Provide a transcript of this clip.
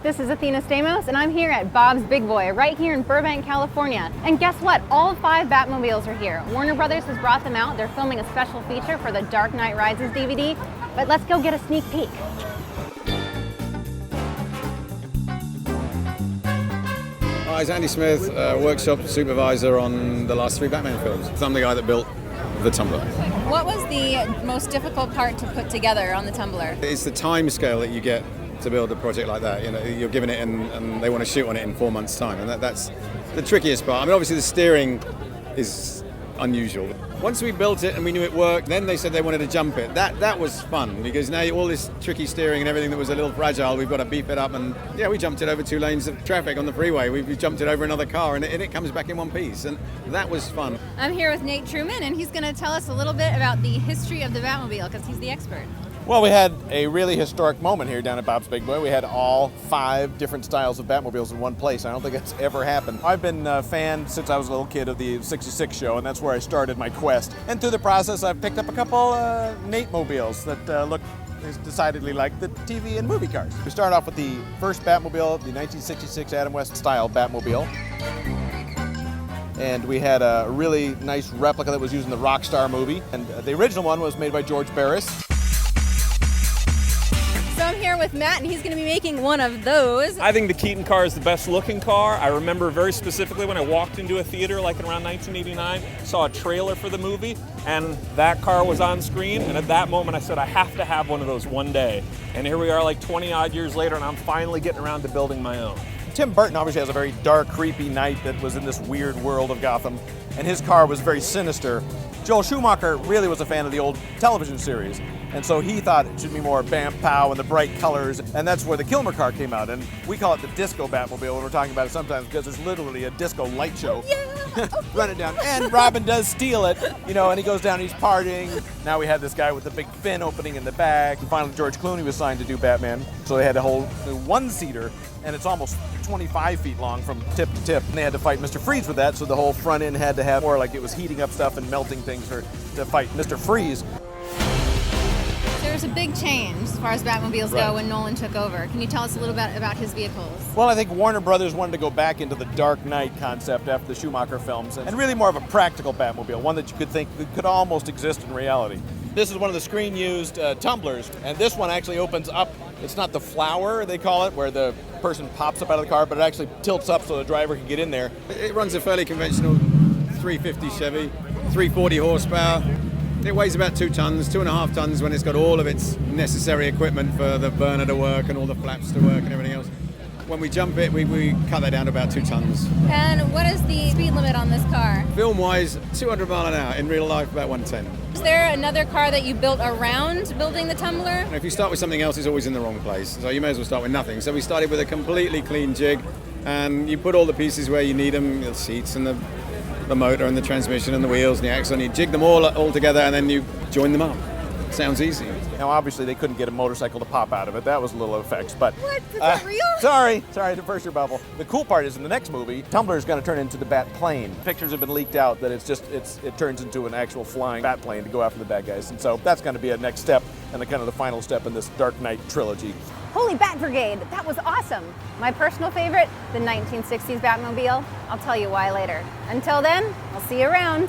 this is Athena Stamos, and I'm here at Bob's Big Boy, right here in Burbank, California. And guess what? All 5 Batmobiles are here. Warner Brothers has brought them out. They're filming a special feature for the Dark Knight Rises DVD, but let's go get a sneak peek. Hi, it's Andy Smith, workshop supervisor on the last 3 Batman films. I'm the guy that built the Tumbler. What was the most difficult part to put together on the Tumbler? It's the time scale that you get to build a project like that. You know, you're given it and they want to shoot on it in 4 months' time, and that's the trickiest part. I mean, obviously the steering is unusual. Once we built it and we knew it worked, then they said they wanted to jump it. That was fun, because now all this tricky steering and everything that was a little fragile, we've got to beef it up, and yeah, we jumped it over 2 lanes of traffic on the freeway. We jumped it over another car, and it comes back in one piece, and that was fun. I'm here with Nate Truman, and he's going to tell us a little bit about the history of the Batmobile, because he's the expert. Well, we had a really historic moment here down at Bob's Big Boy. We had all 5 different styles of Batmobiles in one place. I don't think it's ever happened. I've been a fan since I was a little kid of the '66 show, and that's where I started my quest. And through the process, I've picked up a couple Nate-mobiles that look decidedly like the TV and movie cars. We start off with the first Batmobile, the 1966 Adam West style Batmobile. And we had a really nice replica that was used in the Rockstar movie. And the original one was made by George Barris. So I'm here with Matt, and he's going to be making one of those. I think the Keaton car is the best looking car. I remember very specifically when I walked into a theater like around 1989, saw a trailer for the movie, and that car was on screen, and at that moment I said, I have to have one of those one day. And here we are like 20 odd years later, and I'm finally getting around to building my own. Tim Burton obviously has a very dark, creepy knight that was in this weird world of Gotham, and his car was very sinister. Joel Schumacher really was a fan of the old television series, and so he thought it should be more bam pow and the bright colors, and that's where the Kilmer car came out. And we call it the Disco Batmobile when we're talking about it sometimes, because there's literally a disco light show running down. And Robin does steal it, you know, and he goes down, he's partying. Now we had this guy with the big fin opening in the back. And finally, George Clooney was signed to do Batman, so they had a whole 1-seater, and it's almost 25 feet long from tip to tip. And they had to fight Mr. Freeze with that, so the whole front end had to have more like it was heating up stuff and melting things to fight Mr. Freeze. There's a big change as far as Batmobiles go when Nolan took over. Can you tell us a little bit about his vehicles? Well, I think Warner Brothers wanted to go back into the Dark Knight concept after the Schumacher films, and really more of a practical Batmobile, one that you could think could almost exist in reality. This is one of the screen-used tumblers, and this one actually opens up. It's not the flower, they call it, where the person pops up out of the car, but it actually tilts up so the driver can get in there. It runs a fairly conventional 350 Chevy, 340 horsepower. It weighs about 2 tons, 2.5 tons when it's got all of its necessary equipment for the burner to work and all the flaps to work and everything else. When we jump it, we cut that down to about 2 tons. And what is the speed limit on this car? Film-wise, 200 mile an hour. In real life, about 110. Is there another car that you built around building the Tumbler? And if you start with something else, it's always in the wrong place. So you may as well start with nothing. So we started with a completely clean jig, and you put all the pieces where you need them, the seats and the motor and the transmission and the wheels and the axle, and you jig them all together, and then you join them up. Sounds easy. Now, obviously, they couldn't get a motorcycle to pop out of it. That was a little effects, but... What? Is that real? Sorry to burst your bubble. The cool part is in the next movie, Tumbler is going to turn into the Bat plane. Pictures have been leaked out that it turns into an actual flying Bat plane to go after the bad guys, and so that's going to be a next step and the final step in this Dark Knight trilogy. Holy Bat Brigade, that was awesome. My personal favorite, the 1960s Batmobile. I'll tell you why later. Until then, I'll see you around.